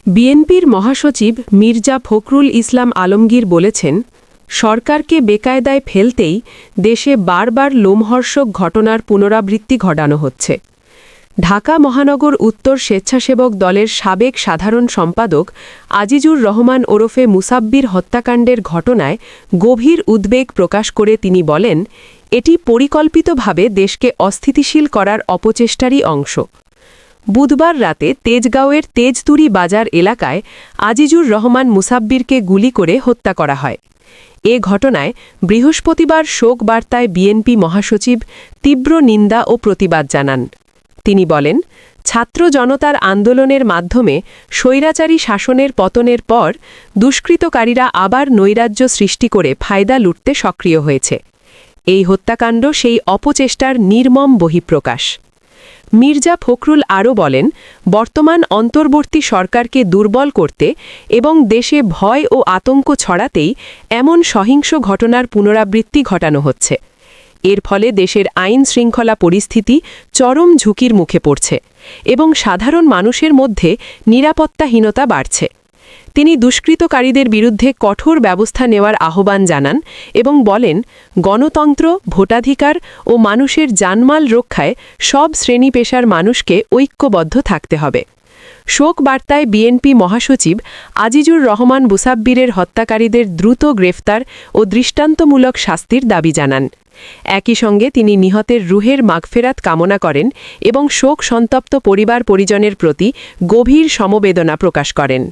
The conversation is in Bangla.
বিএনপির মহাসচিব মির্জা ফখরুল ইসলাম আলমগীর বলেছেন, সরকারকে বেকায়দায় ফেলতেই দেশে বারবার লোমহর্ষক ঘটনার পুনরাবৃত্তি ঘটানো হচ্ছে। ঢাকা মহানগর উত্তর স্বেচ্ছাসেবক দলের সাবেক সাধারণ সম্পাদক আজিজুর রহমান ওরফে মুসাব্বির হত্যাকাণ্ডের ঘটনায় গভীর উদ্বেগ প্রকাশ করে তিনি বলেন, এটি পরিকল্পিতভাবে দেশকে অস্থিতিশীল করার অপচেষ্টারই অংশ। বুধবার রাতে তেজগাঁওয়ের তেজতুরি বাজার এলাকায় আজিজুর রহমান মুসাব্বিরকে গুলি করে হত্যা করা হয়। এ ঘটনায় বৃহস্পতিবার শোক বার্তায় বিএনপি মহাসচিব তীব্র নিন্দা ও প্রতিবাদ জানান। তিনি বলেন, ছাত্র জনতার আন্দোলনের মাধ্যমে স্বৈরাচারী শাসনের পতনের পর দুষ্কৃতকারীরা আবার নৈরাজ্য সৃষ্টি করে ফায়দা লুটতে সক্রিয় হয়েছে। এই হত্যাকাণ্ড সেই অপচেষ্টার নির্মম বহিঃপ্রকাশ। মির্জা ফখরুল আরও বলেন, বর্তমান অন্তর্বর্তী সরকারকে দুর্বল করতে এবং দেশে ভয় ও আতঙ্ক ছড়াতেই এমন সহিংস ঘটনার পুনরাবৃত্তি ঘটানো হচ্ছে। এর ফলে দেশের আইন শৃঙ্খলা পরিস্থিতি চরম ঝুঁকির মুখে পড়ছে এবং সাধারণ মানুষের মধ্যে নিরাপত্তাহীনতা বাড়ছে। তিনি দুষ্কৃতকারীদের বিরুদ্ধে কঠোর ব্যবস্থা নেওয়ার আহ্বান জানান এবং বলেন, গণতন্ত্র, ভোটাধিকার ও মানুষের জানমাল রক্ষায় সব শ্রেণী পেশার মানুষকে ঐক্যবদ্ধ থাকতে হবে। শোক বার্তায় বিএনপি মহাসচিব আজিজুর রহমান মুসাব্বিরের হত্যাকারীদের দ্রুত গ্রেফতার ও দৃষ্টান্তমূলক শাস্তির দাবি জানান। একই সঙ্গে তিনি নিহতের রুহের মাগফেরাত কামনা করেন এবং শোক সন্তপ্ত পরিবার পরিজনের প্রতি গভীর সমবেদনা প্রকাশ করেন।